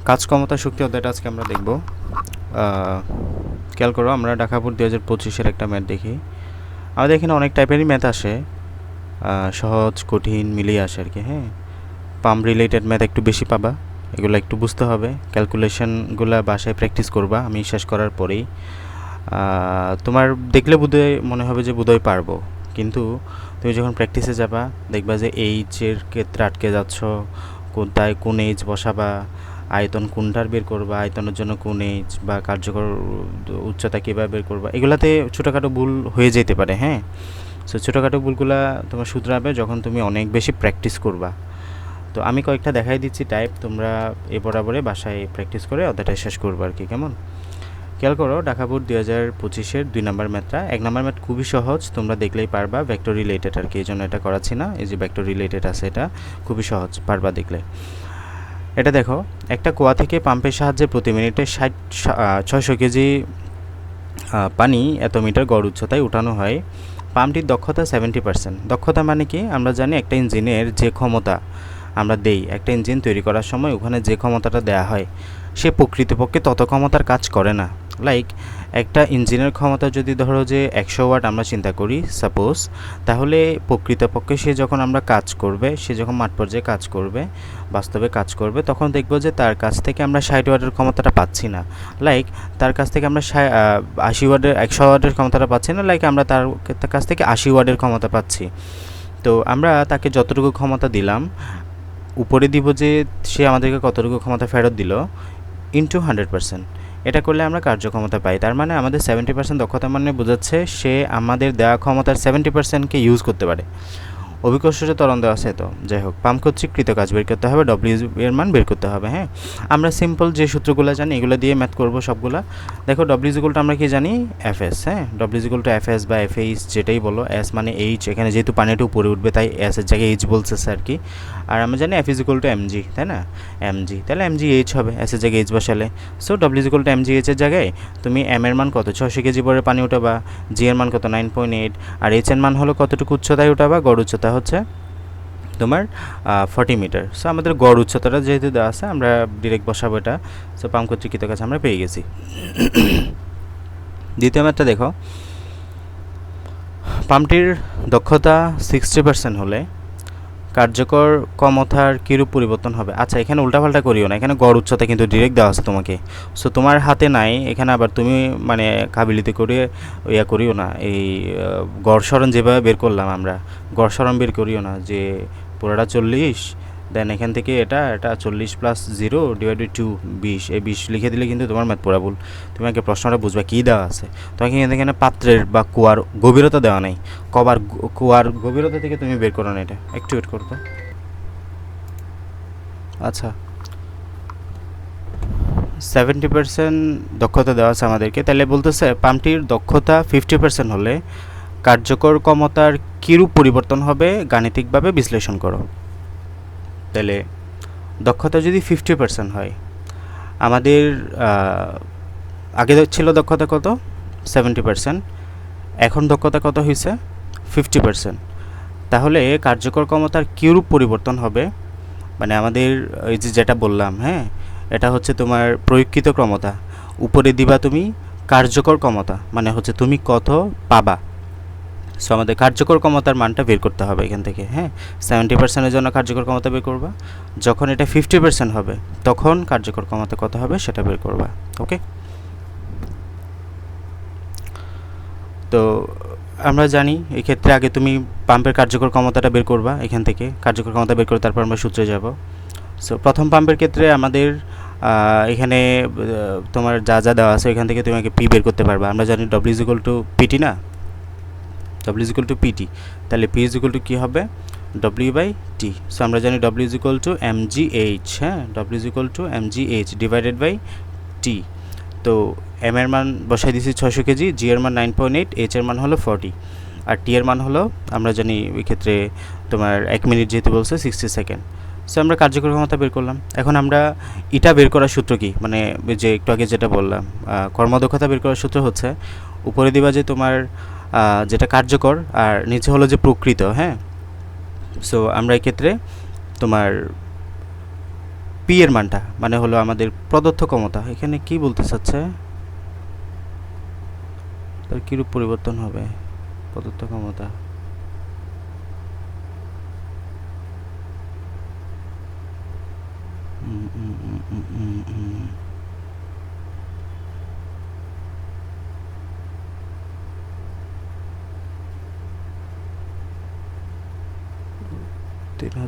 কাজ ক্ষমতা শক্তি অধ্যায়টা আজকে আমরা দেখব। খেয়াল করো, আমরা ঢাকা বোর্ড 2025-এর একটা ম্যাথ দেখি। আমাদের এখানে অনেক টাইপেরই ম্যাথ আসে, সহজ কঠিন মিলিয়ে আসে আর কি। হ্যাঁ, পাম্প রিলেটেড ম্যাথ একটু বেশি পাবা, এগুলো একটু বুঝতে হবে। ক্যালকুলেশনগুলো বাসায় প্র্যাকটিস করবা, আমি শেষ করার পরেই তোমার দেখলে বোধহয় মনে হবে যে বোধহয় পারবো, কিন্তু তুমি যখন প্র্যাকটিসে যাবা দেখবা যে এইচের ক্ষেত্রে আটকে যাচ্ছ, কোথায় কোন এইচ বসাবা, আয়তন কোনটার বের করবা, আয়তনের জন্য কোন এইচ বা কার্যকর উচ্চতা কীভাবে বের করবা, এগুলাতে ছোটোখাটো ভুল হয়ে যেতে পারে। হ্যাঁ, সো ছোটোখাটো ভুলগুলা তোমার শুধরাবে যখন তুমি অনেক বেশি প্র্যাকটিস করবা। তো আমি কয়েকটা দেখাই দিচ্ছি টাইপ, তোমরা এ বরাবরে বাসায় প্র্যাকটিস করে অধ্যায়টা শেষ করবো আর কি। কেমন? খেয়াল করো, ঢাকা বোর্ড 2025-এর 2 নম্বর ম্যাথটা। 1 নম্বর ম্যাথ খুবই সহজ, তোমরা দেখলেই পারবা, ভেক্টর রিলেটেড আর কি, এই জন্য এটা করাচ্ছি না। এই যে ভেক্টর রিলেটেড আছে, এটা খুবই সহজ, পারবা দেখলে। এটা দেখো, একটা কুয়া থেকে পাম্পের সাহায্যে প্রতি মিনিটে 600 কেজি পানি এত মিটার গড় উচ্চতায় উঠানো হয়। পাম্পটির দক্ষতা 70%। দক্ষতা মানে কি? আমরা জানি একটা ইঞ্জিনের যে ক্ষমতা আমরা দেই, একটা ইঞ্জিন তৈরি করার সময় ওখানে যে ক্ষমতাটা দেয়া হয়, সে প্রকৃতপক্ষে তত ক্ষমতার কাজ করে না। লাইক একটা ইঞ্জিনের ক্ষমতা যদি ধরো যে 100 ওয়াট আমরা চিন্তা করি সাপোজ, তাহলে প্রকৃতপক্ষে সে যখন আমরা কাজ করবে, সে যখন মাঠ পর্যায়ে কাজ করবে, বাস্তবে কাজ করবে, তখন দেখব যে তার কাছ থেকে আমরা 60 ওয়াটের ক্ষমতাটা পাচ্ছি না। লাইক তার কাছ থেকে আমরা 80 ওয়াটের 100 ওয়াটের ক্ষমতাটা পাচ্ছি না, লাইক আমরা তার কাছ থেকে 80 ওয়াটের ক্ষমতা পাচ্ছি। তো আমরা তাকে যতটুকু ক্ষমতা দিলাম, উপরে দিব যে সে আমাদেরকে কতটুকু ক্ষমতা ফেরত দিল ইন্টু 100%। এটা করলে আমরা কার্যক্ষমতা পাই। তার মানে আমাদের 70% দক্ষতা মানে বোঝাচ্ছে সে আমাদের দেওয়া ক্ষমতার 70%কে ইউজ করতে পারে। অভিকর্ষজ ত্বরণ দেওয়া আছে, তো যাই হোক, পাম্প কর্তৃক কৃত কাজ বের করতে হবে, ডব্লিউ এর মান বের করতে হবে। হ্যাঁ, আমরা সিম্পল যে সূত্রগুলো জানি এগুলো দিয়ে ম্যাথ করব সবগুলা। দেখো, ডব্লিউ ইকুয়াল টু আমরা কি জানি? এফএস। হ্যাঁ, ডব্লিউ ইকুয়াল টু এফএস বা এফএইচ যেটাই বলো, এস মানে এইচ, এখানে যেহেতু পানিটা উপরে উঠবে তাই এস এর জায়গায় এইচ বলছে আর কি। আর আমরা জানি F is equal to MG, তাই না? এমজি, তাহলে এমজি এইচ হবে, এস এর জায়গায় এইচ বসালে। So W equal to MG H এর জায়গায় তুমি এম এর মান কত, 600 কেজি পরে পানি উঠাবা, জি এর মান কত, 9.8, আর এইচ এর মান হলো কতটুকু উচ্চতায় উঠাবা, গড় উচ্চতা হচ্ছে তোমার 40 মিটার। সো আমাদের গড় উচ্চতাটা যেহেতু দেওয়া আছে, আমরা ডিরেক্ট বসাবো এটা। সো পাম্প কর্তৃক কৃত কাজ আমরা পেয়ে গেছি। দ্বিতীয় ম্যাথটা দেখো, পাম্পটির দক্ষতা 60% হলে কার্যকর ক্ষমতার কীরূপ পরিবর্তন হবে? আচ্ছা, এখানে উল্টাপাল্টা করিও না, এখানে গড় উচ্চতা কিন্তু ডিরেক্ট দেওয়া আছে তোমাকে। সো তোমার হাতে নাই এখানে, আবার তুমি মানে কাবিলিতে করে ইয়া করিও না। এই গড় সরণ যেভাবে বের করলাম আমরা, গড় সরণ বের করিও না যে পুরোটা 40, দেন এখান থেকে এটা 40 প্লাস 0 ডিভাইড বাই 2 20, এই 20 লিখে দিলে কিন্তু তোমার ম্যাথ পুরা ভুল। তুমি আগে প্রশ্নটা বুঝবা কী দেওয়া আছে। তোমাকে এখানে পাত্রের বা কুয়ার গভীরতা দেওয়া নেই, কুয়ার গভীরতা থেকে তুমি বের করো না, এটা একটু ওয়েট করতো। আচ্ছা, 70% দক্ষতা দেওয়া আছে আমাদেরকে, তাহলে বলতেছে পাম্পটির দক্ষতা 50% হলে কার্যকর ক্ষমতার কীরূপ পরিবর্তন হবে গাণিতিকভাবে বিশ্লেষণ করো। তাহলে দক্ষতা যদি 50% হয়, আমাদের আগে ছিল দক্ষতা কত? 70%, এখন দক্ষতা কত হয়েছে? 50%। তাহলে কার্যকর ক্ষমতার কীরূপ পরিবর্তন হবে, মানে আমাদের এই যে যেটা বললাম, হ্যাঁ, এটা হচ্ছে তোমার প্রয়োগকৃত ক্ষমতা, উপরে দিবা তুমি কার্যকর ক্ষমতা, মানে হচ্ছে তুমি কত পাবা। সো আমাদের কার্যকর ক্ষমতার মানটা বের করতে হবে এখান থেকে। হ্যাঁ, 70%-এর জন্য কার্যকর ক্ষমতা বের করবা, যখন এটা 50% হবে তখন কার্যকর ক্ষমতা কত হবে সেটা বের করবা। ওকে, তো আমরা জানি এই ক্ষেত্রে আগে তুমি পাম্পের কার্যকর ক্ষমতাটা বের করবা, এখান থেকে কার্যকর ক্ষমতা বের করে তারপর আমরা সূত্রে যাব। সো প্রথম পাম্পের ক্ষেত্রে আমাদের এখানে তোমার যা যা দেওয়া আছে এখান থেকে তুমি আগে পি বের করতে পারবা। আমরা জানি W is equal to PT, না? W is equal to PT, তাহলে পি ইজ ইকুয়াল টু কী হবে? W by T. সো আমরা জানি W is equal to MGH. হ্যাঁ, W is equal to MGH divided by T. তো M এর মান বসাই দিয়েছি 600 কেজি, জি এর মান 9.8, এইচ এর মান হলো 40, আর টি এর মান হলো আমরা জানি ওই ক্ষেত্রে তোমার 1 মিনিট যেহেতু বলছে 60 সেকেন্ড। সো আমরা কার্যকর ক্ষমতা বের করলাম। এখন আমরা এটা বের করার সূত্র কি, মানে যে একটু আগে যেটা বললাম, কর্মদক্ষতা বের করার সূত্র হচ্ছে উপরে দিবা যে তোমার যেটা কার্যকর আর নিচে হলো যে প্রকৃত। হ্যাঁ, সো আমরা এই ক্ষেত্রে তোমার পি এর মানটা মানে হলো আমাদের প্রদত্ত ক্ষমতা। এখানে কি বলতে চাচ্ছে, তার কীরূপ পরিবর্তন হবে প্রদত্ত ক্ষমতা?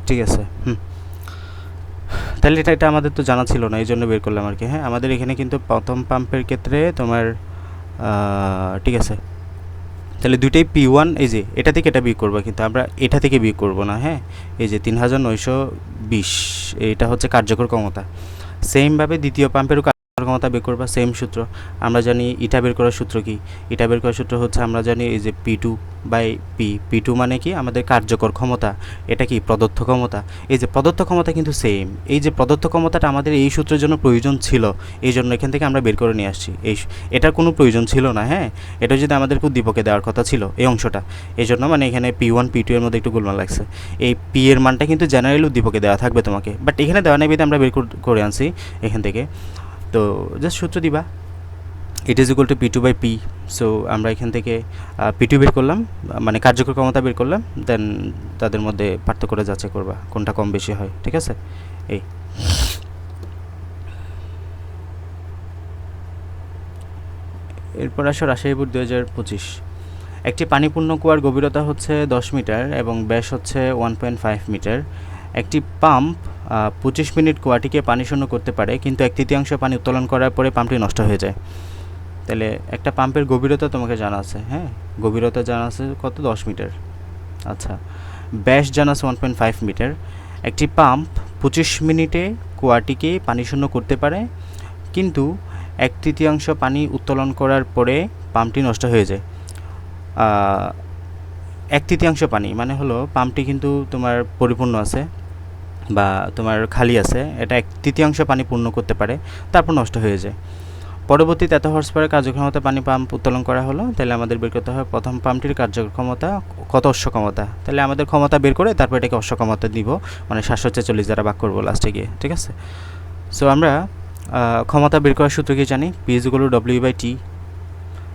ঠিক আছে, তাহলে এটা আমাদের তো জানা ছিল না, এই জন্য বের করলাম আর কি। হ্যাঁ, আমাদের এখানে কিন্তু প্রথম পাম্পের ক্ষেত্রে তোমার ঠিক আছে, তাহলে দুইটাই P1, এই যে এটা থেকে এটা বিয়োগ করবো, কিন্তু আমরা এটা থেকে বিয়োগ করবো না। হ্যাঁ, এই যে 3920 এটা হচ্ছে কার্যকর ক্ষমতা। সেমভাবে দ্বিতীয় পাম্পেরও ক্ষমতা বের করবা, সেম সূত্র। আমরা জানি ইটা বের করার সূত্র কি, ইটা বের করার সূত্র হচ্ছে আমরা জানি এই যে P2 মানে কি আমাদের কার্যকর ক্ষমতা, এটা কি প্রদত্ত ক্ষমতা। এই যে প্রদত্ত ক্ষমতা কিন্তু সেম, এই যে প্রদত্ত ক্ষমতাটা আমাদের এই সূত্রের জন্য প্রয়োজন ছিল, এই জন্য এখান থেকে আমরা বের করে নিয়ে আসছি। এটার কোনো প্রয়োজন ছিল না। হ্যাঁ, এটা যদি আমাদেরকে উদ্দীপকে দেওয়ার কথা ছিল এই অংশটা, এই জন্য মানে এখানে P1 P2 এর মধ্যে একটু গোলমাল লাগছে। এই পি এর মানটা কিন্তু জেনারেল উদ্দীপকে দেওয়া থাকবে তোমাকে, বাট এখানে দেওয়া নেই, আমরা বের করে আনছি এখান থেকে। তো জাস্ট সূত্র দিবা, it is equal two P2/P। So আমরা এখান থেকে P2 বের করলাম, মানে কার্যকর ক্ষমতা বের করলাম, দেন তাদের মধ্যে পার্থক্যটা যাচাই করবা কোনটা কম বেশি হয়। ঠিক আছে, এই এরপর আসো রাজশাহী বোর্ড 2025। একটি পানিপূর্ণ কুয়ার গভীরতা হচ্ছে 10 মিটার এবং ব্যাস হচ্ছে 1.5 মিটার। একটি পাম্প 25 মিনিট কুয়াটিকে পানি শূন্য করতে পারে, কিন্তু 1/3 পানি উত্তোলন করার পরে পাম্পটি নষ্ট হয়ে যায়। তাহলে একটা পাম্পের গভীরতা তোমাকে জানা আছে। হ্যাঁ, গভীরতা জানা আছে কত, 10 মিটার। আচ্ছা, ব্যাস জানা আছে 1.5 মিটার। একটি পাম্প 25 মিনিটে কুয়াটিকে পানি শূন্য করতে পারে, কিন্তু 1/3 পানি উত্তোলন করার পরে পাম্পটি নষ্ট হয়ে যায়। 1/3 পানি মানে হলো পাম্পটি কিন্তু তোমার পরিপূর্ণ আছে বা তোমার খালি আছে, এটা 1/3 পানি পূর্ণ করতে পারে, তারপর নষ্ট হয়ে যায়। পরবর্তীতে এত হর্স পাওয়ার কার্যক্ষমতা পানি পাম্প উত্তোলন করা হলো, তাহলে আমাদের বের করতে হবে প্রথম পাম্পটির কার্যক্ষমতা কত, অশ্ব ক্ষমতা। তাহলে আমাদের ক্ষমতা বের করে তারপর এটাকে অশ্ব ক্ষমতা দিব, মানে 740 দ্বারা ভাগ করবো লাস্টে গিয়ে। ঠিক আছে, সো আমরা ক্ষমতা বের করার সূত্র কি জানি, P = W/T।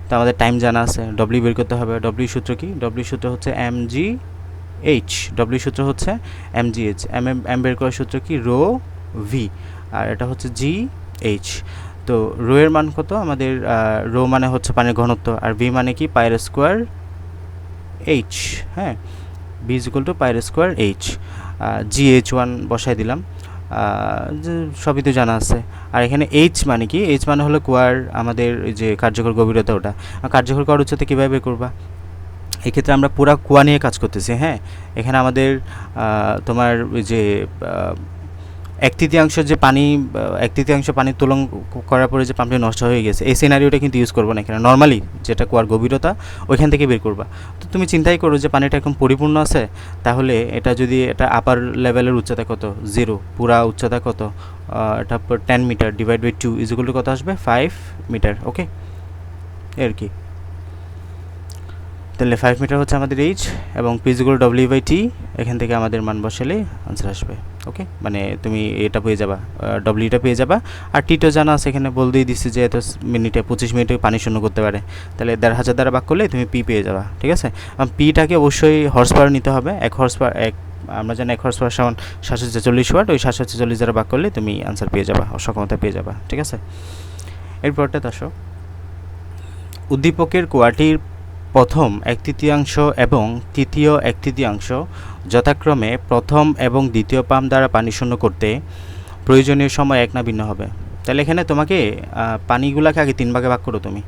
তো আমাদের টাইম জানা আছে, W বের করতে হবে। W সূত্র কি, W সূত্র হচ্ছে mgh, W সূত্র হচ্ছে mgh। m বের করার সূত্র কি, রো ভি, আর এটা হচ্ছে gh। তো রো এর মান কত আমাদের, রো মানে হচ্ছে পানির ঘনত্ব, আর ভি মানে কি, πr² h। হ্যাঁ, B = πr² h। gh1 বসাই দিলাম, সবই তো জানা আছে। আর এখানে এইচ মানে কি, এইচ মানে হলো কুয়ার আমাদের যে কার্যকর গভীরতা, ওটা কার্যকর কুয়ার উচ্চতা কীভাবে বের করবা। এক্ষেত্রে আমরা পুরা কুয়া নিয়ে কাজ করতেছি। হ্যাঁ, এখানে আমাদের তোমার যে 1/3 যে পানি, 1/3 পানি তুলন করার পরে যে পাম্পটি নষ্ট হয়ে গেছে, এই সিনারিওটা কিন্তু ইউজ করবো না এখানে। নর্মালি যেটা কুয়ার গভীরতা ওইখান থেকে বের করবা। তো তুমি চিন্তাই করো যে পানিটা একদম পরিপূর্ণ আছে, তাহলে এটা যদি এটা আপার লেভেলের উচ্চতা কত, 0, পুরা উচ্চতা কত, এটা 10 মিটার /2 = কত আসবে, 5 মিটার। ওকে, এর কি, তাহলে 5 মিটার হচ্ছে আমাদের এইচ, এবং P = W/T। এখান থেকে আমাদের মান বসালে আনসার আসবে। ওকে, মানে তুমি এটা পেয়ে যাবা, ডব্লিউটা পেয়ে যাবা। আর টিটা জানা আছে, এখানে বলতেই দিচ্ছে যে এত মিনিটে 25 মিনিটে পানি শূন্য করতে পারে, তাহলে 1500 দ্বারা ভাগ করলে তুমি পি পেয়ে যাবা। ঠিক আছে, পিটাকে অবশ্যই হর্স পাওয়ার নিতে হবে। 1 হর্স পাওয়ার, আমরা জানি 1 হর্স পাওয়ার সমান 740 ওয়াট, ওই 740 দ্বারা ভাগ করলে তুমি আনসার পেয়ে যাবা, অসক্ষমতা পেয়ে যাবা। ঠিক আছে, এরপরটা আসো, উদ্দীপকের কুয়াটির প্রথম 1/3 এবং তৃতীয় 1/3 যথাক্রমে প্রথম এবং দ্বিতীয় পাম্প দ্বারা পানি শূন্য করতে প্রয়োজনীয় সময় এক না ভিন্ন হবে। তাহলে এখানে তোমাকে পানিগুলাকে আগে 3 ভাগে ভাগ করো। তুমি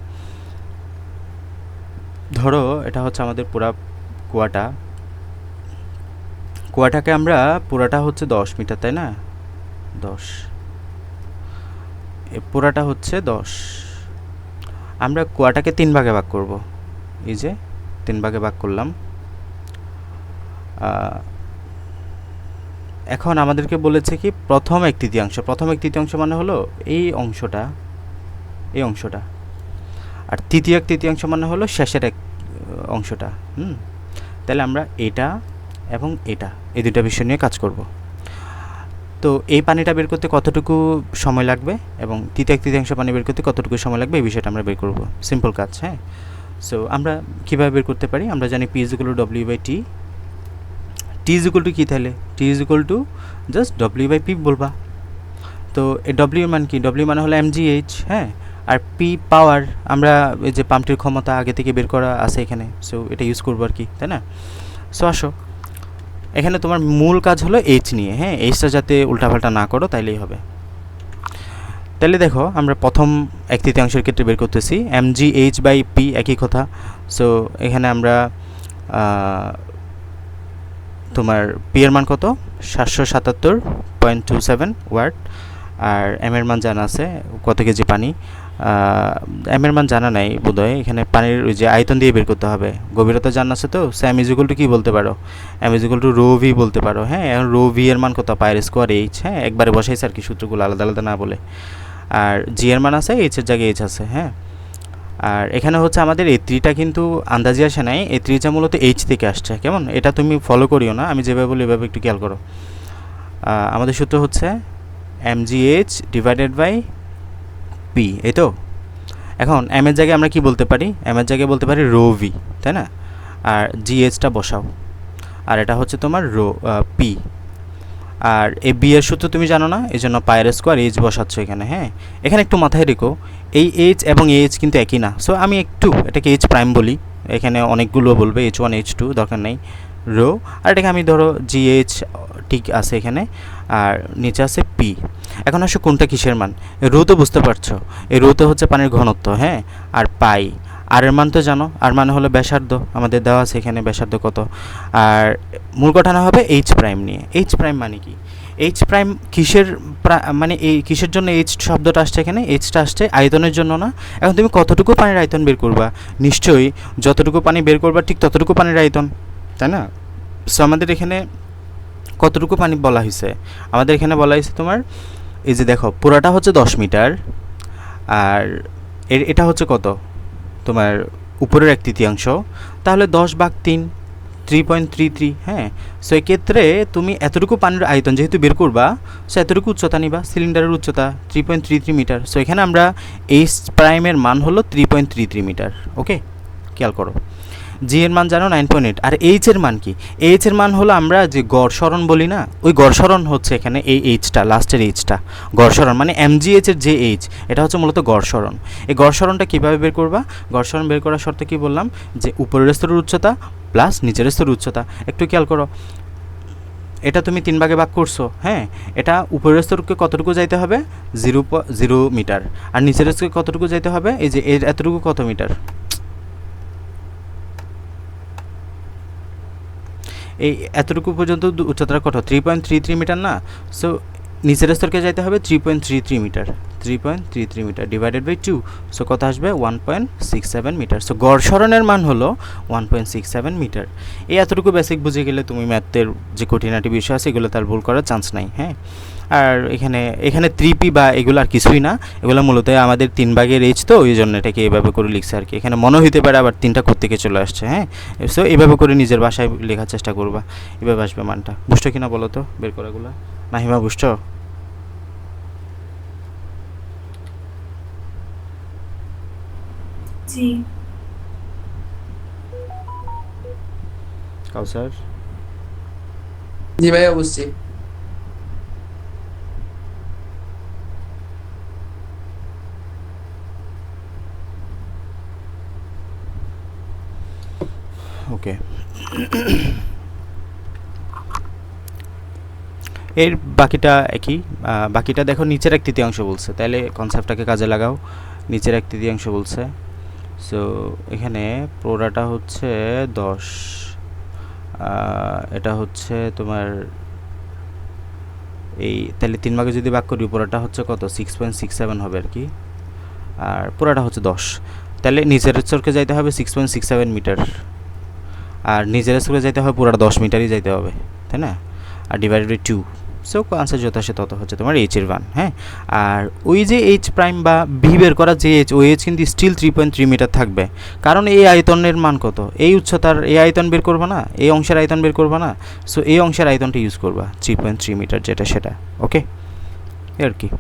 ধরো এটা হচ্ছে আমাদের পুরা কুয়াটাকে আমরা পুরাটা হচ্ছে 10 মিটার, তাই না, 10, পুরাটা হচ্ছে 10। আমরা কুয়াটাকে 3 ভাগে ভাগ করব, এই যে 3 ভাগে ভাগ করলাম। এখন আমাদেরকে বলেছে কি প্রথম 1/3 মানে হলো এই অংশটা, আর তৃতীয় 1/3 মানে হলো শেষের অংশটা। তাহলে আমরা এটা এবং এটা, এই দুটো বিষয় নিয়ে কাজ করব। তো এই পানিটা বের করতে কতটুকু সময় লাগবে এবং তৃতীয় এক তৃতীয়াংশ পানি বের করতে কতটুকু সময় লাগবে এই বিষয়টা আমরা বের করব। সিম্পল কাজ, হ্যাঁ। সো আমরা কীভাবে বের করতে পারি, আমরা জানি P is equal to W by T. T is equal to কী তাহলে, T is equal to just W by P বলবা। তো এই ডব্লিউ মান কি, ডব্লিউ মানে হলো mgh, হ্যাঁ। আর পি পাওয়ার, আমরা এই যে পাম্পটির ক্ষমতা আগে থেকে বের করা আছে এখানে, সো এটা ইউজ করবো আর কি, তাই না। সো আসো, এখানে তোমার মূল কাজ হলো এইচ নিয়ে, হ্যাঁ। এইচটা যাতে উল্টাপাল্টা না করো তাইলেই হবে। তাহলে দেখো আমরা প্রথম এক তৃতীয়াংশের ক্ষেত্রে বের করতেছি mgh বাই পি, একই কথা। সো এখানে আমরা তোমার পি এর মান কত, 777.27 ওয়াট, আর এম এর মান জানা আছে কত কেজি পানি। এম এর মান জানা নাই বোধহয়, এখানে পানির ওই যে আয়তন দিয়ে বের করতে হবে। গভীরতা জানা আছে তো, এম ইজ ইকুয়াল টু কী বলতে পারো, M is equal to rho V বলতে পারো, হ্যাঁ। এখন রো ভি এর মান কত, পায়ের স্কোয়ার এইচ, হ্যাঁ। একবারে বসাইছে আর কি সূত্রগুলো আলাদা আলাদা না বলে। আর জি এর মান আছে, এইচের জায়গায় এইচ আছে, হ্যাঁ। আর এখানে হচ্ছে আমাদের এ থ্রিটা কিন্তু আন্দাজি আসে নাই, এ থ্রিটা মূলত এইচ থেকে আসছে, কেমন। এটা তুমি ফলো করিও না, আমি যেভাবে বলি এভাবে একটু খেয়াল করো। আমাদের সূত্র হচ্ছে mgh ডিভাইডেড বাই পি, এই তো। এখন এম এর জায়গায় আমরা কি বলতে পারি, এম এর জায়গায় বলতে পারি রো ভি, তাই না। আর জিএইচটা বসাও, আর এটা হচ্ছে তোমার রো পি। আর এই বি এর সূত্র তুমি জানো না, এই জন্য পায়ের স্কোয়ার এইচ বসাচ্ছ এখানে, হ্যাঁ। এখানে একটু মাথায় রেখো, এই এইচ এবং এইচ কিন্তু একই না। সো আমি একটু এটাকে এইচ প্রাইম বলি, এখানে অনেকগুলো বলবে H1 H2, দরকার নেই, রো। আর এটাকে আমি ধরো জিএইচ ঠিক আছে এখানে, আর নিচে আছে পি। এখন আসো কোনটা কিসের মান, রো তো বুঝতে পারছো, এই রোতে হচ্ছে পানির ঘনত্ব, হ্যাঁ। আর পাই, আর এর মান তো জানো, আর মানে হলো ব্যাসার্ধ, আমাদের দেওয়া আছে এখানে ব্যাসার্ধ কত। আর মূল গঠন হবে এইচ প্রাইম নিয়ে। এইচ প্রাইম মানে কি, এইচ প্রাইম কিসের মানে এই কিসের জন্য এইচ শব্দটা আসছে এখানে, এইচটা আসছে আয়তনের জন্য না। এখন তুমি কতটুকু পানির আয়তন বের করবা, নিশ্চয়ই যতটুকু পানি বের করবা ঠিক ততটুকু পানির আয়তন, তাই না। সো আমাদের এখানে কতটুকু পানি বলা হয়েছে, আমাদের এখানে বলা হয়েছে তোমার এই যে দেখো পুরাটা হচ্ছে 10 মিটার, আর এটা হচ্ছে কত তোমার উপরের এক তৃতীয়াংশ, তাহলে 10/3, 3.33, হ্যাঁ। সো এক্ষেত্রে তুমি এতটুকু পানির আয়তন যেহেতু বের করবা, সো এতটুকু উচ্চতা নিবা, সিলিন্ডারের উচ্চতা 3.33 মিটার। সো এখানে আমরা এইচ প্রাইমের মান হলো 3.33 মিটার, ওকে। খেয়াল করো, জি এর মান জানো 9.8, আর এইচ এর মান কি, এইচ এর মান হলো আমরা যে গড় সরণ বলি না, ওই গড় সরণ হচ্ছে এখানে এই এইচটা, লাস্টের এইচটা গড় সরণ, মানে mgh এর যে এইচ, এটা হচ্ছে মূলত গড় সরণ। এই গড় সরণটা কীভাবে বের করবা, গড় সরণ বের করার শর্তে কি বললাম, যে উপরের স্তরের উচ্চতা প্লাস নিচের স্তরের উচ্চতা। একটু খেয়াল করো, এটা তুমি 3 ভাগে ভাগ করছো, হ্যাঁ। এটা উপরের স্তরকে কতটুকু যাইতে হবে, 0.0 মিটার, আর নিচের স্তরকে কতটুকু যাইতে হবে, এই যে এর এতটুকু কত মিটার, এই এতটুকু পর্যন্ত উচ্চতাটা কত, 3.33 মিটার না। সো নিচের স্তরকে যাইতে হবে 3.33 metre, 3.33 metre divided by 2, so কত আসবে 1.67 মিটার। সো গড় সরণের মান হলো 1.67 মিটার। এই এতটুকু বেসিক বুঝে গেলে তুমি ম্যাথের যে কঠিনাটি বিষয় আছে এগুলো তার ভুল করার চান্স নাই, হ্যাঁ। আর এখানে 3p বা এগুলো আর কিছুই না, এগুলো মূলত আমাদের 3 ভাগের এইচ, তো ওই জন্য এটাকে এভাবে করে লিখছে আর কি। এখানে মনে হইতে পারে আবার 3টা কোত্থেকে চলে আসছে, হ্যাঁ। সো এভাবে করে নিজের বাসায় লেখার চেষ্টা করবা, এভাবে আসবে মানটা। বুঝছো কিনা বলো তো বের করাগুলো, মাহিমা বুঝছো? জি কাউসার? জি ভাইয়া বুঝছি। ওকে, এর বাকিটা একই। বাকিটা দেখো, নিচের এক তৃতীয়াংশ বলছে, তাহলে কনসেপ্টটাকে কাজে লাগাও। নিচের এক তৃতীয়াংশ বলছে, সো এখানে পুরোটা হচ্ছে 10, এটা হচ্ছে তোমার এই, তাহলে 3 ভাগে যদি ভাগ করি পুরোটা হচ্ছে কত, 6.67 হবে আর কি, আর পুরোটা হচ্ছে 10। তাহলে নিচের স্তরকে যাইতে হবে 6.67 মিটার, আর নিজের স্তরে যাইতে হবে পুরোটা 10 মিটারই যাইতে হবে, তাই না। আর ডিভাইডেড বাই 2, সো আনসার যত আসে তত হচ্ছে তোমার এইচ এর মান। হ্যাঁ, আর ওই যে এইচ প্রাইম বা ভি বের করা যে এইচ, ওই এইচ কিন্তু স্টিল 3.3 মিটার থাকবে, কারণ এই আয়তনের মান কত, এই উচ্চতার এই আয়তন বের করবা না, এই অংশের আয়তন বের করবা না, সো এই অংশের আয়তনটা ইউজ করবা 3.3 মিটার যেটা সেটা। ওকে, আর কি।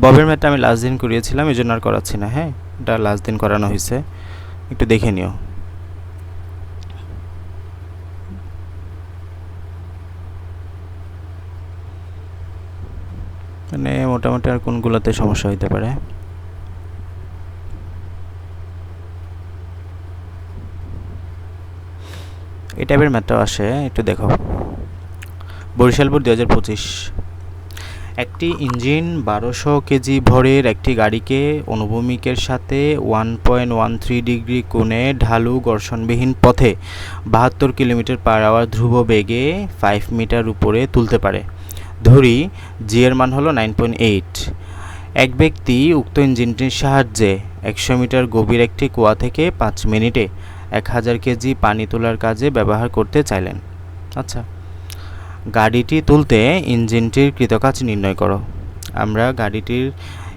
ববের ম্যাথটা আমি লাস্ট দিন করিয়েছিলাম, এই জন্য আর করাচ্ছি না। হ্যাঁ, এটা লাস্ট দিন করানো হয়েছে, একটু দেখে নিও। মানে মোটামুটি আর কোনগুলোতে সমস্যা হইতে পারে। এই টাইপের ম্যাথটাও আসে, একটু দেখো। বরিশাল বোর্ড 2025। একটি ইঞ্জিন 1200 কেজি ভরের একটি গাড়িকে অনুভূমিকের সাথে 1.13 ডিগ্রি কোণে ঢালু ঘর্ষণবিহীন পথে 72 কিলোমিটার পার আওয়ার ধ্রুব বেগে 5 মিটার উপরে তুলতে পারে। ধরি জি এর মান হলো 9.8। এক ব্যক্তি উক্ত ইঞ্জিনটির সাহায্যে 100 মিটার গভীর একটি কুয়া থেকে 5 মিনিটে 1000 কেজি পানি তোলার কাজে ব্যবহার করতে চাইলেন। আচ্ছা, গাড়িটি তুলতে ইঞ্জিনটির কৃতকাজ নির্ণয় করো। আমরা গাড়িটির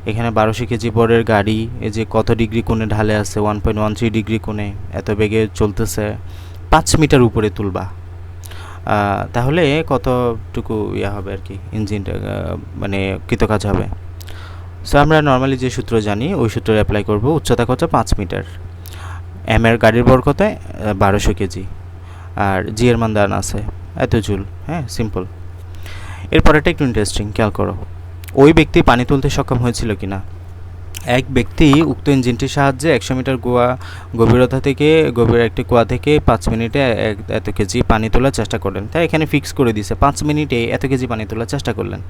এখানে 1200 কেজি ভরের গাড়ি, এই যে কত ডিগ্রি কোণে ঢালে আছে, 1.13 ডিগ্রি কোণে এত বেগে চলতেছে, 5 মিটার উপরে তুলবা। তাহলে কতটুকু ইয়া হবে আর কি, ইঞ্জিনটা মানে কৃতকাজ হবে। সো আমরা নর্মালি যে সূত্র জানি ওই সূত্র অ্যাপ্লাই করব। উচ্চতা কত, 5 মিটার, এম এর গাড়ির ভর কত, 1200 কেজি, আর জি এর মান দেওয়া আছে এত জুল। হ্যাঁ, সিম্পল। এরপরেটা একটু ইন্টারেস্টিং, খেয়াল করো। ওই ব্যক্তি পানি তুলতে সক্ষম হয়েছিল কিনা। এক ব্যক্তি উক্ত ইঞ্জিনটির সাহায্যে 100 মিটার গভীরতা থেকে গভীর একটি কুয়া থেকে 5 মিনিটে এত কেজি পানি তোলার চেষ্টা করলেন। তাই এখানে ফিক্স করে দিছে 5 মিনিটে এত কেজি পানি তোলার চেষ্টা করলেন।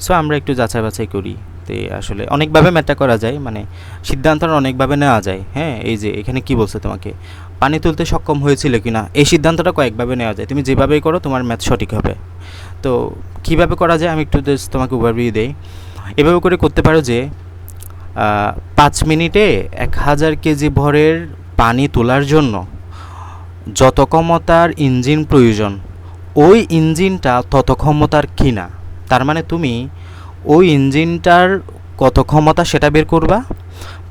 সো আমরা একটু যাচাই বাছাই করি। তো আসলে অনেকভাবে ম্যাথটা করা যায়, মানে সিদ্ধান্তটা অনেকভাবে নেওয়া যায়। হ্যাঁ, এই যে এখানে কি বলছে তোমাকে, পানি তুলতে সক্ষম হয়েছিল কিনা, এই সিদ্ধান্তটা কয়েকভাবে নেওয়া যায়। তুমি যেভাবেই করো তোমার ম্যাথ সঠিক হবে। তো কীভাবে করা যায় আমি একটু তোমাকে ওভারভিউ দেই। এভাবে করে করতে পারো যে 5 মিনিটে 1000 কেজি ভরের পানি তোলার জন্য যত ক্ষমতার ইঞ্জিন প্রয়োজন, ওই ইঞ্জিনটা তত ক্ষমতার কিনা। তার মানে তুমি ওই ইঞ্জিনটার কত ক্ষমতা সেটা বের করবা,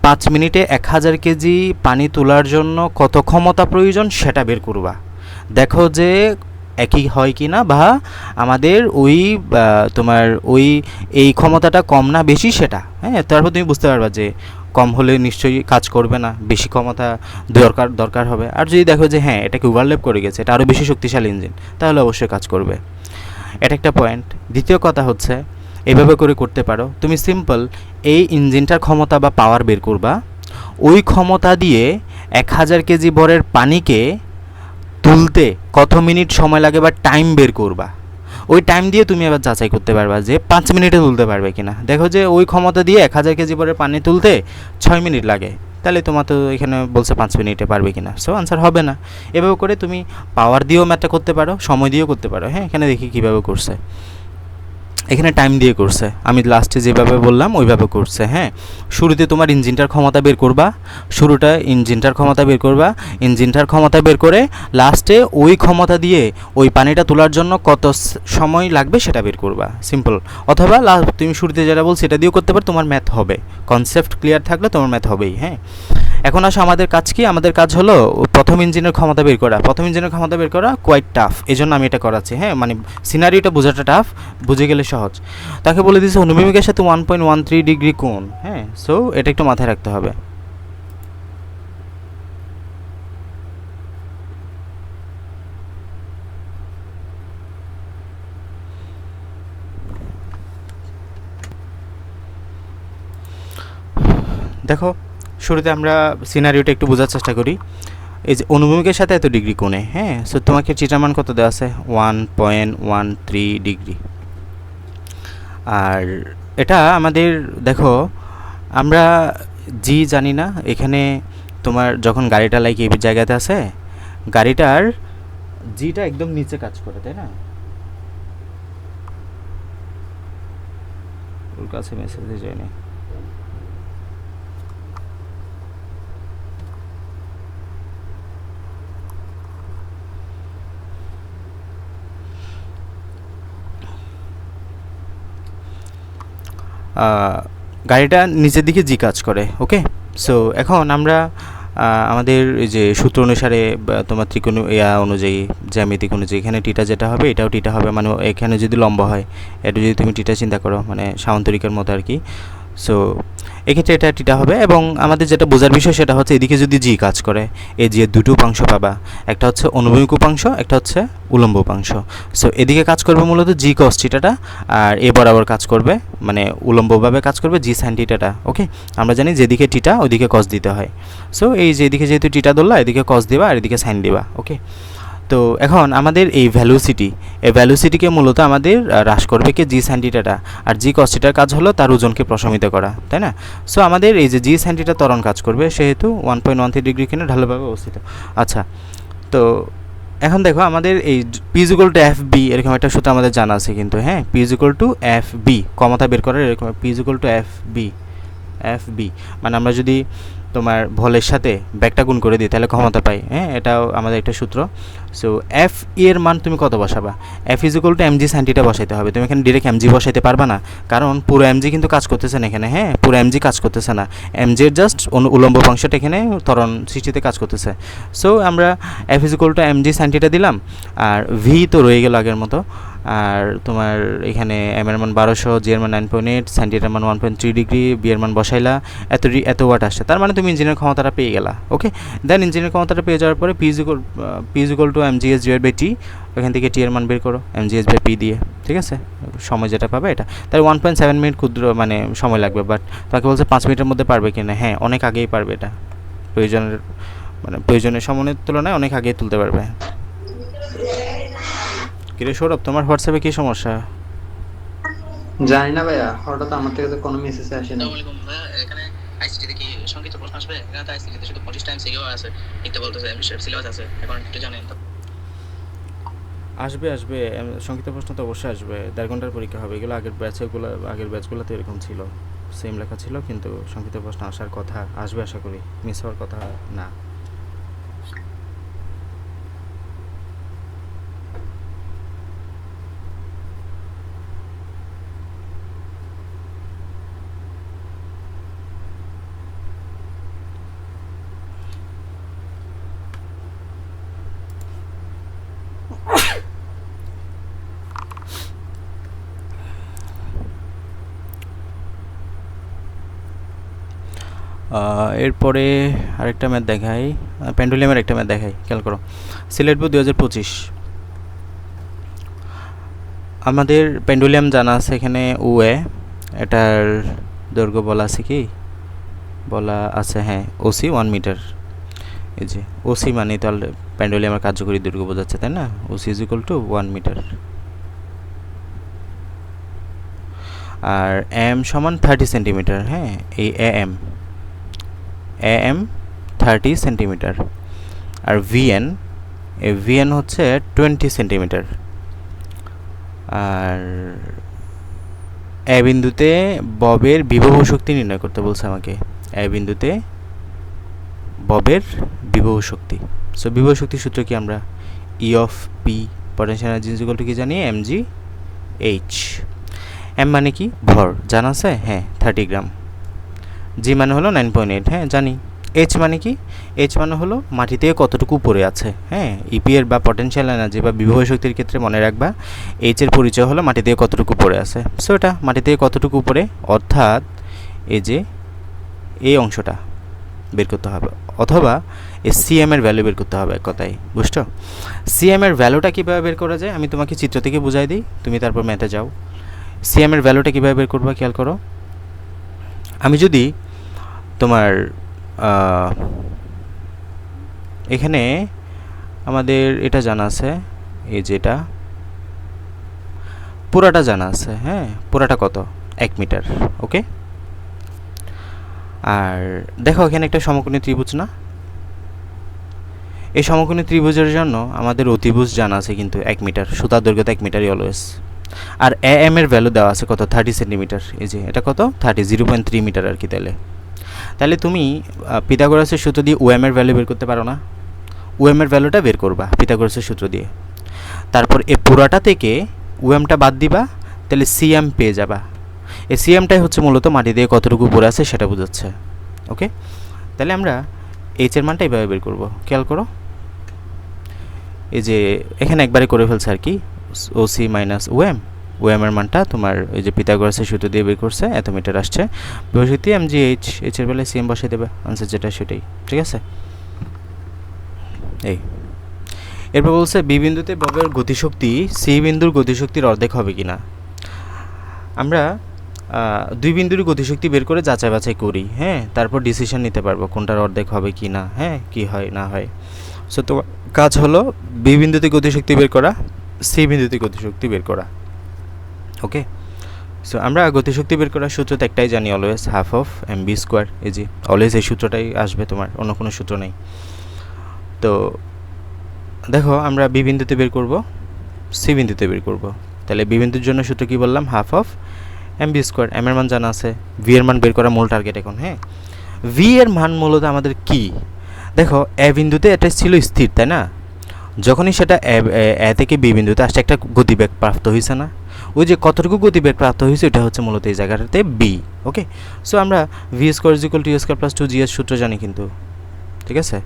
5 মিনিটে 1000 কেজি পানি তোলার জন্য কত ক্ষমতা প্রয়োজন সেটা বের করবা। দেখো যে একই হয় কি না, বা আমাদের ওই তোমার ওই এই ক্ষমতাটা কম না বেশি সেটা। হ্যাঁ, তারপর তুমি বুঝতে পারবা যে কম হলে নিশ্চয়ই কাজ করবে না, বেশি ক্ষমতা দরকার হবে। আর যদি দেখো যে হ্যাঁ এটাকে ওভারল্যাপ করে গেছে, এটা আরও বেশি শক্তিশালী ইঞ্জিন, তাহলে অবশ্যই কাজ করবে। এটা একটা পয়েন্ট। দ্বিতীয় কথা হচ্ছে, এভাবে করে করতে পারো তুমি সিম্পল এই ইঞ্জিনটার ক্ষমতা বা পাওয়ার বের করবা, ওই ক্ষমতা দিয়ে 1000 কেজি ভরের পানিকে তুলতে কত মিনিট সময় লাগে বা টাইম বের করবা। ওই টাইম দিয়ে তুমি আবার যাচাই করতে পারবা যে 5 মিনিটে তুলতে পারবে কিনা। দেখো যে ওই ক্ষমতা দিয়ে 1000 কেজি ভরের পানি তুলতে 6 মিনিট লাগে, তাহলে তোমার তো এখানে বলছে 5 মিনিটে পারবে কিনা, সো আনসার হবে না। এভাবে করে তুমি পাওয়ার দিয়েও ম্যাথটা করতে পারো, সময় দিয়েও করতে পারো। হ্যাঁ, এখানে দেখি কীভাবে করছে। এখানে টাইম দিয়ে করছে, আমি লাস্টে যেভাবে বললাম ওইভাবে করছে। হ্যাঁ, শুরুতে তোমার ইঞ্জিনটার ক্ষমতা বের করবা, ইঞ্জিনটার ক্ষমতা বের করে লাস্টে ওই ক্ষমতা দিয়ে ওই পানিটা তোলার জন্য কত সময় লাগবে সেটা বের করবা, সিম্পল। অথবা তুমি শুরুতে যেটা বলছো সেটা দিয়েও করতে পারো, তোমার ম্যাথ হবে। কনসেপ্ট ক্লিয়ার থাকলে তোমার ম্যাথ হবেই। হ্যাঁ, এখন আসো আমাদের কাজ কি, আমাদের কাজ হলো প্রথম ইঞ্জিনের ক্ষমতা বের করা কোয়াইট টাফ, এই জন্য আমি এটা করাচ্ছি। হ্যাঁ, মানে সিনারিওটা বোঝাটা টাফ, বুঝে গেলে সহজ। তাকে বলে দিয়েছে অনুভূমিকের সাথে 1.13 ডিগ্রি কোণ। হ্যাঁ, সো এটা একটু মাথায় রাখতে হবে। দেখো, শুরুতে আমরা সিনারিওটা একটু বোঝার চেষ্টা করি। এই যে অনুভূমিকের সাথে এত ডিগ্রি কোণে, হ্যাঁ। সো তোমাকে থিটার মান কত দেওয়া আছে? 1.13 ডিগ্রি। আর এটা আমাদের দেখো, আমরা জি জানি না, এখানে তোমার যখন গাড়িটা লাইক এই জায়গাতে আছে, গাড়িটার জিটা একদম নিচে কাজ করে, তাই না? ওর কাছে মেসেজ যায়নি। গাড়িটা নিচের দিকে জি কাজ করে, ওকে। সো এখন আমরা আমাদের এই যে সূত্র অনুসারে তোমার ত্রিকোণ অনুযায়ী, জ্যামিতিক অনুযায়ী, এখানে টিটা যেটা হবে এটাও টিটা হবে, মানে এখানে যদি লম্বা হয় এটা যদি তুমি টিটা চিন্তা করো, মানে সামান্তরিকের মতো আর কি। সো এক্ষেত্রে এটা টিটা হবে। এবং আমাদের যেটা বোঝার বিষয় সেটা হচ্ছে এদিকে যদি জি কাজ করে, এই যে দুটো উপাংশ পাবা, একটা হচ্ছে অনুভূমিক উপাংশ, একটা হচ্ছে উলম্ব উপাংশ। সো এদিকে কাজ করবে মূলত জি কস থিটাটা, আর এ বরাবর কাজ করবে, মানে উলম্বভাবে কাজ করবে জি সাইন থিটাটা, ওকে। আমরা জানি যেদিকে টিটা ওদিকে কস দিতে হয়। সো এই যে এদিকে যেহেতু টিটা ধরলা, এদিকে কস দিবা আর এদিকে সাইন দিবা, ওকে। তো এখন আমাদের এই ভ্যালুসিটি, এই ভ্যালুসিটিকে মূলত আমাদের হ্রাস করবে কি জি সাইন থিটাটা, আর জি কস থিটার কাজ হলো তার ওজনকে প্রশমিত করা, তাই না? সো আমাদের এই যে জি সাইন থিটা ত্বরণ কাজ করবে, সেহেতু 1.13 ডিগ্রি কিনে ঢালুভাবে অবস্থিত। আচ্ছা, তো এখন দেখো আমাদের এই P is equal to F B, এরকম একটা সূত্র আমাদের জানা আছে কিন্তু, হ্যাঁ। P is equal to F B, ক্ষমতা বের করার এরকম P is equal to F B, মানে আমরা যদি তোমার ভলের সাথে ব্যাগটা গুণ করে দিই তাহলে ক্ষমতা পাই, হ্যাঁ। এটাও আমাদের একটা সূত্র। সো এফ এর মান তুমি কত বসাবা? F is equal to m g sine theta বসাইতে হবে। তুমি এখানে ডিরেক্ট এমজি বসাইতে পারবা না, কারণ পুরো এমজি কিন্তু কাজ করতেছে না এখানে, হ্যাঁ। পুরো এমজি কাজ করতেছে না, এমজির জাস্ট উলম্ব অংশটা এখানে ত্বরণ সৃষ্টিতে কাজ করতেছে। সো আমরা F is equal to m g sine theta দিলাম, আর ভি তো রয়ে গেল আগের মতো। আর তোমার এখানে এম এর মান 1200, জি এর মান 9.8, সাইন থিটার মান 1.3 ডিগ্রি, বি এর মান বসাইলা, এত ওয়াট আসছে, তার মানে তুমি ইঞ্জিনের ক্ষমতাটা পেয়ে গেলা, ওকে। দেন ইঞ্জিনের ক্ষমতাটা পেয়ে যাওয়ার পরে P is equal to m g s divide by t, ওখান থেকে টি এর মান বের করো এমজিএস বাই পি দিয়ে, ঠিক আছে। সময় যেটা পাবে এটা, তাই 1.7 মিনিট ক্ষুদ্র মানে সময় লাগবে, বাট তাকে বলছে 5 মিনিটের মধ্যে পারবে কিনা, হ্যাঁ অনেক আগেই পারবে, এটা প্রয়োজনের সময়ের তুলনায় অনেক আগেই তুলতে পারবে। কিরে সৌরভ, তোমার হোয়াটসঅ্যাপে কি সমস্যা? জানি না ভাইয়া, হঠাৎ আমার থেকে তো কোনো মেসেজ আসে না। এখানে আইসিটি কি সংক্ষিপ্ত প্রশ্ন আসবে? এখানে তো আইসিটি শুধু 25 টাইম সিকিউ আছে, লিখতে বলতেছে, সিলেবাস আছে, এখন একটু জানেন তো। আসবে সংক্ষিপ্ত প্রশ্ন তো অবশ্যই আসবে, 1.5 ঘন্টার পরীক্ষা হবে। এগুলো আগের ব্যাচগুলোতে এরকম ছিল, সেম লেখা ছিল, কিন্তু সংক্ষিপ্ত প্রশ্ন আসার কথা, আসবে আশা করি, মিস হওয়ার কথা না। এরপরে আরেকটা ম্যাথ দেখাই, পেন্ডুলিয়ামের একটা ম্যাথ দেখাই, খেয়াল করো। সিলেট বোর্ড 2025, আমাদের পেন্ডুলিয়াম জানা আছে এখানে ওএ, এটার দৈর্ঘ্য বলা আছে কি, বলা আছে, হ্যাঁ ওসি 1 মিটার। এই যে ওসি মানে তাহলে পেন্ডুলিয়ামের কার্যকরী দৈর্ঘ্য বোঝাচ্ছে, তাই না? OC is equal to 1 metre. আর এম সমান 30 সেন্টিমিটার, হ্যাঁ। এই এম 30 সেন্টিমিটার। আর ভিএন হচ্ছে 20 সেন্টিমিটার। আর এ বিন্দুতে ববের বিভব শক্তি নির্ণয় করতে বলছে আমাকে, এ বিন্দুতে ববের বিভব শক্তি। সো বিভব শক্তির সূত্র কি, আমরা ই of P potential energy is equal two কি জানি, এমজি এইচ। এম মানে কি, ভর জানা আছে, হ্যাঁ 30 গ্রাম। জি মানে হলো 9.8, হ্যাঁ জানি। এইচ মানে কি, এইচ মানে হলো মাটি থেকে কতটুকু উপরে আছে, হ্যাঁ। ইপি এর বা পটেনশিয়াল এনার্জি বা বিভব শক্তির ক্ষেত্রে মনে রাখবা এইচ এর পরিচয় হলো মাটি থেকে কতটুকু উপরে আছে। সো এটা মাটি থেকে কতটুকু উপরে, অর্থাৎ এই যে এই অংশটা বের করতে হবে, অথবা এই সিএম এর ভ্যালু বের করতে হবে, এক কথায়, বুঝছো? সিএম এর ভ্যালুটা কীভাবে বের করা যায় আমি তোমাকে চিত্র থেকে বুঝাই দিই, তুমি তারপর ম্যাথে যাও। সিএম এর ভ্যালুটা কীভাবে বের করবা খেয়াল করো। আমি যদি তোমার এখানে আমাদের এটা জানা আছে, এই যেটা পুরাটা জানা আছে, হ্যাঁ পুরাটা কত 1 মিটার। ওকে, আর দেখো এখানে একটা সমকোণী ত্রিভুজ না, এই সমকোণী ত্রিভুজের জন্য আমাদের অতিভুজ জানা আছে কিন্তু 1 মিটার, সুতার দৈর্ঘ্য 1 মিটারই অলওয়েজ। আর এম এর ভ্যালু দেওয়া আছে কত 30 সেন্টিমিটার, এই যে এটা কত 0.3 মিটার আর কি। তাহলে তুমি পিথাগোরাসের সূত্র দিয়ে ওএম এর ভ্যালু বের করতে পারো না, ওএম এর ভ্যালুটা বের করবা পিথাগোরাসের সূত্র দিয়ে, তারপর এই পুরাটা থেকে ওএমটা বাদ দিবা, তাহলে সিএম পেয়ে যাবা। এই সিএমটাই হচ্ছে মূলত মাটি দিয়ে কতটুকু পড়ে আছে সেটা বোঝাচ্ছে। ওকে, তাহলে আমরা এইচ এর মানটা এইভাবে বের করব। খেয়াল করো, এই যে এখানে একবারে করে ফেলছে আর কি, ওসি মাইনাস ওএম, ওএম এর মানটা তোমার ওই যে পিথাগোরাসের সূত্র দিয়ে বের করছে, এত মিটার আসছে, বিভক্তি এমজি এইচ, এইচ এর বেলায় সিএম বসিয়ে দেবে, আনসার যেটা সেটাই। ঠিক আছে, এই এরপর বলছে বি বিন্দুতে বলের গতিশক্তি সি বিন্দুর গতিশক্তির অর্ধেক হবে কিনা। আমরা দুই বিন্দুর গতিশক্তি বের করে যাচাই বাছাই করি, হ্যাঁ তারপর ডিসিশন নিতে পারবো কোনটার অর্ধেক হবে কি না, হ্যাঁ কি হয় না হয়। সো তো কাজ হলো বি বিন্দুতে গতিশক্তি বের করা, সি বিন্দুতে গতিশক্তি বের করা। ওকে, সো আমরা গতিশক্তি বের করার সূত্র তো একটাই জানি, always half of m v square. এই যে অলওয়েজ এই সূত্রটাই আসবে, তোমার অন্য কোনো সূত্র নেই। তো দেখো আমরা বি বিন্দুতে বের করব, সি বিন্দুতে বের করব। তাহলে বি বিন্দুর জন্য সূত্র কি বললাম, half of m v square. M এর মান জানা আছে, ভি এর মান বের করা মূল টার্গেট এখন। হ্যাঁ, ভি এর মান মূলত আমাদের কি, দেখো এ বিন্দুতে এটা ছিল স্থির, তাই না? যখনই সেটা এ থেকে বি বিন্দুতে আসছে একটা গতিবেগ প্রাপ্ত হয়েছে না, ওই যে কতটুকু গতিবেগ প্রাপ্ত হয়েছে এটা হচ্ছে মূলত এই জায়গাটাতে বি। ওকে, সো আমরা v square is equal to u square plus 2 এর সূত্র জানি কিন্তু, ঠিক আছে?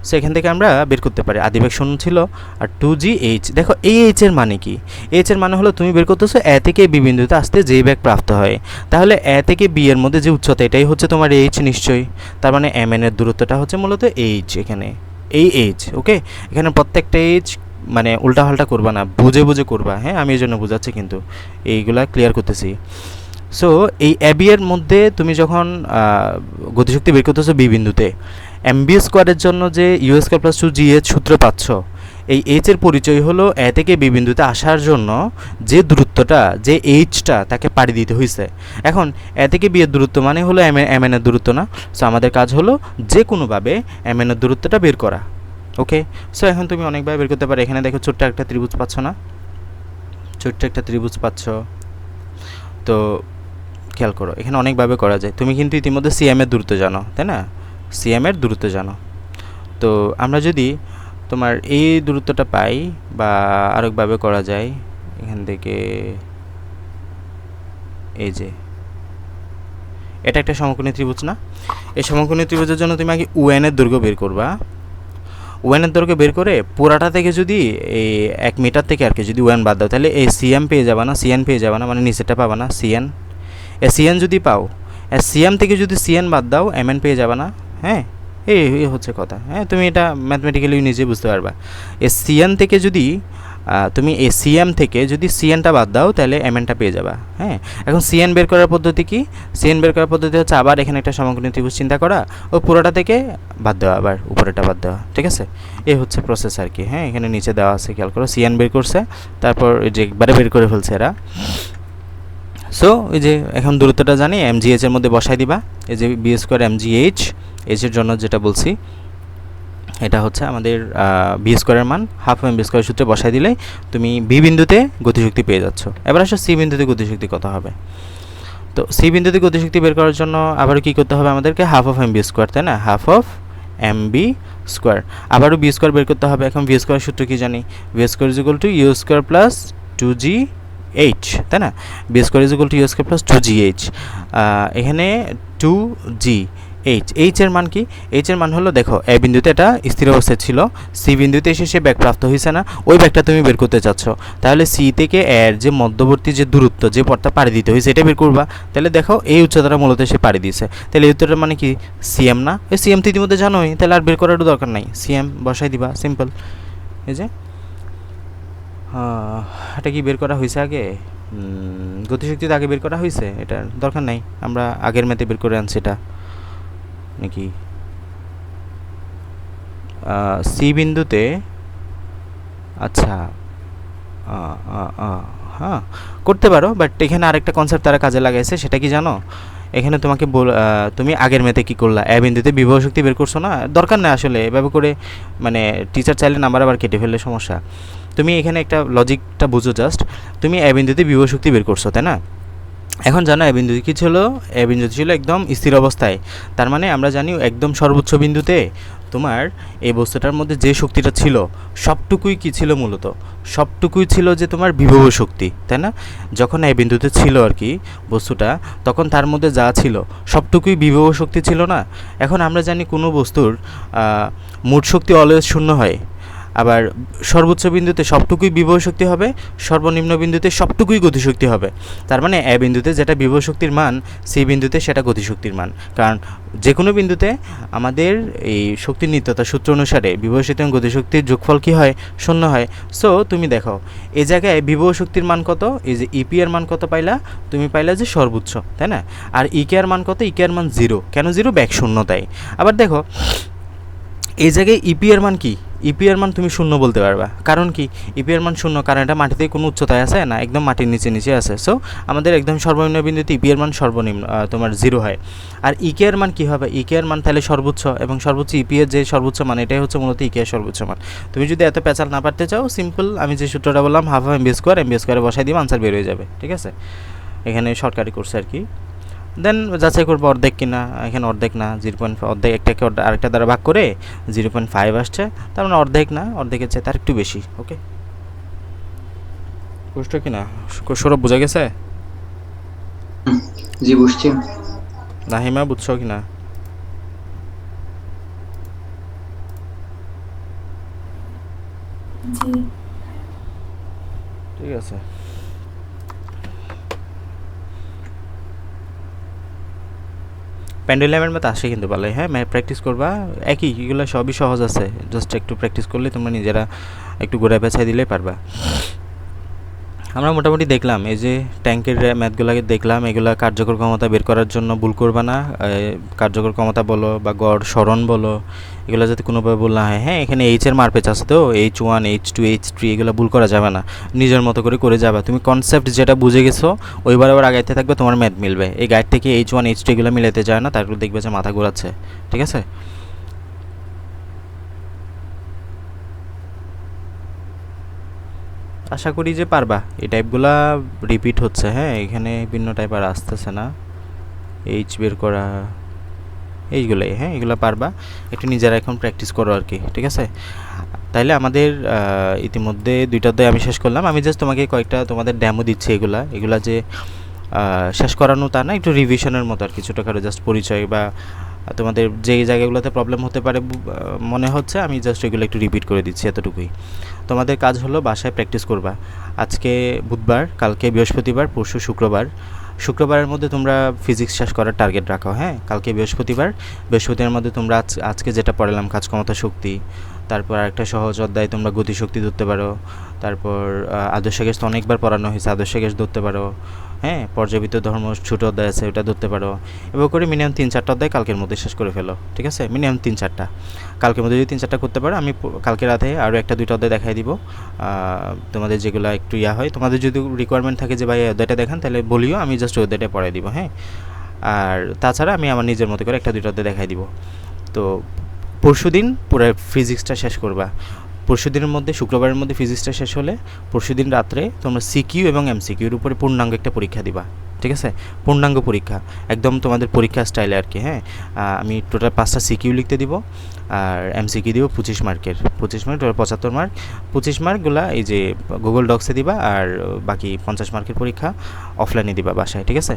সো এখান থেকে আমরা বের করতে পারি আদিবেগ শূন্য ছিল আর 2gh। দেখো এই এইচ এর মানে কি, এইচ এর মানে হলো তুমি বের করতেছো এ থেকে বি বিন্দুতে আসতে যেই বেগ প্রাপ্ত হয়, তাহলে এ থেকে বি এর মধ্যে যে উচ্চতা এটাই হচ্ছে তোমার এইচ নিশ্চয়ই, তার মানে এম এন এর দূরত্বটা হচ্ছে মূলত এইচ, এখানে এই এইচ। ওকে, এখানে প্রত্যেকটা এইচ মানে উল্টাপাল্টা করবা না, বুঝে বুঝে করবা, হ্যাঁ আমি এই জন্য বোঝাচ্ছি কিন্তু এইগুলা ক্লিয়ার করতেছি। সো এই এবি এর মধ্যে তুমি যখন গতিশক্তি বের করতেছো বি বিন্দুতে, এম বি স্কোয়ারের জন্য যে ইউ স্কোয়ার প্লাস 2gh সূত্র পাচ্ছ, এই এইচ এর পরিচয় হলো এ থেকে বি বিন্দুতে আসার জন্য যে দূরত্বটা, যে এইচটা তাকে পাড়ি দিতে হয়েছে। এখন এ থেকে বি এর দূরত্ব মানে হলো এম এন এর দূরত্ব না, সো আমাদের কাজ হলো যে কোনোভাবে এম এন এর দূরত্বটা বের করা। ওকে, সো এখন তুমি অনেকভাবে বের করতে পারো। এখানে দেখো ছোট্ট একটা ত্রিভুজ পাচ্ছ না, ছোট্ট একটা ত্রিভুজ পাচ্ছ, তো খেয়াল করো এখানে অনেকভাবে করা যায়। তুমি কিন্তু ইতিমধ্যে সিএম এর দূরত্ব জানো, তাই না? সিএম এর দূরত্ব জানো, তো আমরা যদি তোমার এই দূরত্বটা পাই বা আরেকভাবে করা যায়, এখান থেকে এই যে এটা একটা সমকোণী ত্রিভুজ না, এই সমকোণী ত্রিভুজের জন্য তুমি আগে ওএন এর দৈর্ঘ্য বের করবা। ওএন এর দৈর্ঘ্য বের করে পুরাটা থেকে যদি এই 1 মিটার থেকে আর কি যদি ওএন বাদ দাও, তাহলে এই সিএম পেয়ে যাবা না, সিএন পেয়ে যাবা না, মানে নিচেটা পাবা না সিএন। এ সিএন যদি পাও, সিএম থেকে যদি সিএন বাদ দাও এমএন পেয়ে যাবা না। হ্যাঁ, এই হচ্ছে কথা। হ্যাঁ, তুমি এটা ম্যাথমেটিক্যালি নিজে বুঝতে পারবা। এ সিএন থেকে যদি তুমি এই সিএম থেকে যদি সিএনটা বাদ দাও তাহলে এমএনটা পেয়ে যাবা। হ্যাঁ, এখন সিএন বের করার পদ্ধতি কি? সিএন বের করার পদ্ধতি হচ্ছে আবার এখানে একটা সমকোণী ত্রিভুজ চিন্তা করা, ও পুরোটা থেকে বাদ দেওয়া, আবার উপরেটা বাদ দেওয়া। ঠিক আছে, এই হচ্ছে প্রসেস আর কি। হ্যাঁ, এখানে নিচে দেওয়া আছে, খেয়াল করো সিএন বের করছে, তারপর যে একবারে বের করে ফেলছে এরা। সো এই যে এখন দূরত্বটা জানি, এমজিএইচ এর মধ্যে বসাই দিবা। এই যে বি স্কোয়ার এমজিএইচ, এইচ এর জন্য যেটা বলছি এটা হচ্ছে আমাদের বি স্কোয়ারের মান, হাফ এম বি স্কোয়ার সূত্রে বসাই দিলে তুমি বি বিন্দুতে গতিশক্তি পেয়ে যাচ্ছ। এবার আসো সি বিন্দুতে গতিশক্তি কত হবে। তো সি বিন্দুতে গতিশক্তি বের করার জন্য আবারও কী করতে হবে আমাদেরকে, half of m v square, তাই না? Half of m v square, আবারও বি স্কোয়ার বের করতে হবে। এখন বি স্কোয়ার সূত্র কী জানি, v square is equal to u square plus 2gh, তাই না? V square is equal to u square plus 2gh, এখানে 2gh, এইচ এর মান কি? এইচ এর মান হলো, দেখো এ বিন্দুতে এটা স্থির অবস্থায় ছিল, সি বিন্দুতে এসে সে ব্যাগ প্রাপ্ত হয়েছে না, ওই ব্যাগটা তুমি বের করতে চাচ্ছ, তাহলে সি থেকে এর যে মধ্যবর্তী যে দূরত্ব, যে পথটা পাড়ি দিতে হয়েছে এটা বের করবা। তাহলে দেখো এই উচ্চতাটা মূলত সে পাড়ি দিয়েছে, তাহলে এই উত্তরটা মানে কি সিএম না? এই সিএম তো ইতিমধ্যে জানোই, তাহলে আর বের করারও দরকার নাই, সিএম বসাই দিবা, সিম্পল। এই যে এটা কি বের করা হয়েছে আগে? গতিশক্তি আগে বের করা হয়েছে, এটা দরকার নাই, আমরা আগের ম্যাথে বের করে আনছি এটা নাকি। সি বিন্দুতে আচ্ছা হ্যাঁ করতে পারো, বাট এখানে আরেকটা কনসেপ্ট তারা কাজে লাগাইছে, সেটা কি জানো? এখানে তোমাকে তুমি আগের মেতে কী করলা, এ বিন্দুতে বিভব শক্তি বের করছো না, দরকার নেই আসলে এভাবে করে, মানে টিচার চাইলে নাম্বার আবার কেটে ফেললে সমস্যা। তুমি এখানে একটা লজিকটা বুঝো জাস্ট, তুমি এ বিন্দুতে বিভব শক্তি বের করছো, তাই না? এখন জানো এ বিন্দুতে কী ছিল, এ বিন্দুতে ছিল একদম স্থির অবস্থায়। তার মানে আমরা জানি একদম সর্বোচ্চ বিন্দুতে তোমার এই বস্তুটার মধ্যে যে শক্তিটা ছিল সবটুকুই কী ছিল, মূলত সবটুকুই ছিল যে তোমার বিভব শক্তি, তাই না? যখন এই বিন্দুতে ছিল আর কি বস্তুটা, তখন তার মধ্যে যা ছিল সবটুকুই বিভব শক্তি ছিল না? এখন আমরা জানি কোনো বস্তুর মোট শক্তি অলওয়েজ শূন্য হয়, আবার সর্বোচ্চ বিন্দুতে সবটুকুই বিভব শক্তি হবে, সর্বনিম্ন বিন্দুতে সবটুকুই গতিশক্তি হবে। তার মানে এ বিন্দুতে যেটা বিভব শক্তির মান, সি বিন্দুতে সেটা গতিশক্তির মান, কারণ যে কোনো বিন্দুতে আমাদের এই শক্তির নিত্যতা সূত্র অনুসারে বিভব শক্তি এবং গতিশক্তির যোগফল কী হয়, শূন্য হয়। সো তুমি দেখো এই জায়গায় বিভব শক্তির মান কত, এই যে ইপি এর মান কত পাইলা, তুমি পাইলা যে সর্বোচ্চ, তাই না? আর ইকে এর মান কত, ইকে এর মান 0, কেন 0? ব্যাক শূন্য তাই। আবার দেখো এই জায়গায় ইপি এর মান কি, ইপি এর মান তুমি শূন্য বলতে পারবা, কারণ কি? ইপি এর মান শূন্য, কারণ এটা মাটিতে কোনো উচ্চতায় আছে না, একদম মাটির নিচে নিচে আছে। সো আমাদের একদম সর্বনিম্ন বিন্দুতে ইপি এর মান সর্বনিম্ন তোমার 0 হয়। আর ইকে এর মান কী হবে, ইকে এর মান তাহলে সর্বোচ্চ, এবং সর্বোচ্চ ইপি এর যে সর্বোচ্চ মান, এটাই হচ্ছে মূলত ইকে এর সর্বোচ্চ মান। তুমি যদি এত পেঁচাল না পারতে চাও, সিম্পল আমি যে সূত্রটা বললাম হাফ এম বি স্কোয়ারে বসাই দিবে, আনসার বের হয়ে যাবে, ঠিক আছে? এখানে শর্টকাটই করছে আর কি। দেন যাচাই করবো অর্ধেক কিনা, এখানে অর্ধেক না, 0.5 অর্ধেক, একটাকে আরেকটা দ্বারা ভাগ করে 0.5 আসছে, তার মানে অর্ধেক না, অর্ধেকের চেয়ে তার একটু বেশি। ওকে, বুঝছো কিনা? সৌরভ বোঝা গেছে? জি বুঝছি। নাহিমা বুঝছো কিনা? ঠিক আছে। পেন্ডুলামের মতো আসে কিন্তু ভালোই, হ্যাঁ প্র্যাকটিস করবা, একই এগুলো সবই সহজ আছে, জাস্ট একটু প্র্যাকটিস করলে তোমরা নিজেরা একটু গোড়া পেঁচাই দিলেই পারবা। আমরা মোটামুটি দেখলাম এই যে ট্যাঙ্কের ম্যাথগুলোকে দেখলাম, এগুলো কার্যকর ক্ষমতা বের করার জন্য ভুল করবা না, কার্যকর ক্ষমতা বলো বা গড় সরণ বলো, এগুলো যাতে কোনোভাবে ভুল না হয়। হ্যাঁ এখানে এইচের মারপেচ আছে, তো H1 H2 H3 এগুলো ভুল করা যাবে না, নিজের মতো করে যাবা। তুমি কনসেপ্ট যেটা বুঝে গেছো ওইবার আবার আগাইতে থাকবে, তোমার ম্যাথ মিলবে। এই গাইড থেকে H1 H2 এগুলো মিলাতে যায় না, তারপর দেখবে যে মাথা ঘোরাচ্ছে, ঠিক আছে? আশা করি যে পারবা। এই টাইপগুলা রিপিট হচ্ছে, হ্যাঁ এখানে ভিন্ন টাইপ আর আসতেছে না, এইচ বের করা এইগুলোই, হ্যাঁ এগুলো পারবা, একটু নিজেরা এখন প্র্যাকটিস করো আর কি, ঠিক আছে? তাইলে আমাদের ইতিমধ্যে 2টা অধ্যায় আমি শেষ করলাম। আমি জাস্ট তোমাকে কয়েকটা তোমাদের ড্যামো দিচ্ছি, এগুলা যে শেষ করানো তা না, একটু রিভিশনের মতো আর কি, ছোটোখাটো জাস্ট পরিচয় বা তোমাদের যেই জায়গাগুলোতে প্রবলেম হতে পারে মনে হচ্ছে, আমি জাস্ট এগুলো একটু রিপিট করে দিচ্ছি, এতটুকুই। তোমাদের কাজ হলো বাসায় প্র্যাকটিস করবা। আজকে বুধবার, কালকে বৃহস্পতিবার, পরশু শুক্রবার। শুক্রবারের মধ্যে তোমরা ফিজিক্স শেষ করার টার্গেট রাখো, হ্যাঁ কালকে বৃহস্পতিবার মধ্যে তোমরা আজকে যেটা পড়ালাম কাজ ক্ষমতা শক্তি, তারপর আরেকটা সহজ অধ্যায় তোমরা গতিশক্তি ধরতে পারো, তারপর আদর্শ গ্যাস তো অনেকবার পড়ানো হয়েছে, আদর্শ গ্যাস ধরতে পারো, হ্যাঁ পর্যাবৃত্ত ধর্ম ছোটো অধ্যায় আছে ওটা ধরতে পারো। এবার করে মিনিমাম 3-4টা অধ্যায় কালকের মধ্যে শেষ করে ফেলো, ঠিক আছে? মিনিমাম 3-4টা কালকের মধ্যে যদি 3-4টা করতে পারো, আমি কালকে রাতে আরও 1-2টা অধ্যায় দেখাই দিব তোমাদের, যেগুলো একটু হয়। তোমাদের যদি রিকোয়ারমেন্ট থাকে যে ভাই এই অধ্যায়টা দেখান, তাহলে বলিও, আমি জাস্ট ওই অধ্যায়টা পড়াই দিব, হ্যাঁ। আর তাছাড়া আমি আমার নিজের মতো করে 1-2টা অধ্যায় দেখাই দিব। তো পরশুদিন পুরো ফিজিক্সটা শেষ করবা। পরশুদিনের মধ্যে, শুক্রবারের মধ্যে ফিজিক্সটা শেষ হলে পরশুদিন রাত্রে তোমরা সিকিউ এবং এমসিকিউর উপরে পূর্ণাঙ্গ একটা পরীক্ষা দিবা, ঠিক আছে? পূর্ণাঙ্গ পরীক্ষা একদম তোমাদের পরীক্ষা স্টাইলে আর কি, হ্যাঁ। আমি টোটাল 5টা সিকিউ লিখতে দিব, আর এমসিকিউ দিব 25 মার্কের, 25 মার্ক টোটাল 75 মার্ক। 25 মার্কগুলো এই যে গুগল ডক্সে দিবা, আর বাকি 50 মার্কের পরীক্ষা অফলাইনে দিবা বাসায়, ঠিক আছে?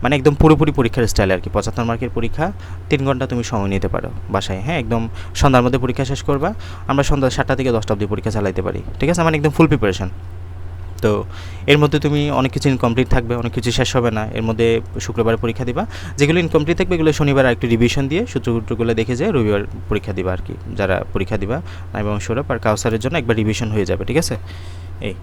মানে একদম পুরোপুরি পরীক্ষার স্টাইল আর কি। 75 মার্কের পরীক্ষা, 3 ঘন্টা তুমি সময় নিতে পারো বাসায়, হ্যাঁ একদম সন্ধ্যার মধ্যে পরীক্ষা শেষ করবা। আমরা সন্ধ্যা 7টা থেকে 10টা অবধি পরীক্ষা চালাইতে পারি, ঠিক আছে? মানে একদম ফুল প্রিপারেশন। তো এর মধ্যে তুমি অনেক কিছু ইনকমপ্লিট থাকবে, অনেক কিছু শেষ হবে না, এর মধ্যে শুক্রবার পরীক্ষা দিবা। যেগুলো ইনকমপ্লিট থাকবে এগুলো শনিবার একটু রিভিশন দিয়ে সূত্রগুলো দেখে যায় রবিবার পরীক্ষা দিবা আর কি। যারা পরীক্ষা দিবা এবং সৌরভ আর কাউসারের জন্য একবার রিভিশন হয়ে যাবে, ঠিক আছে? এই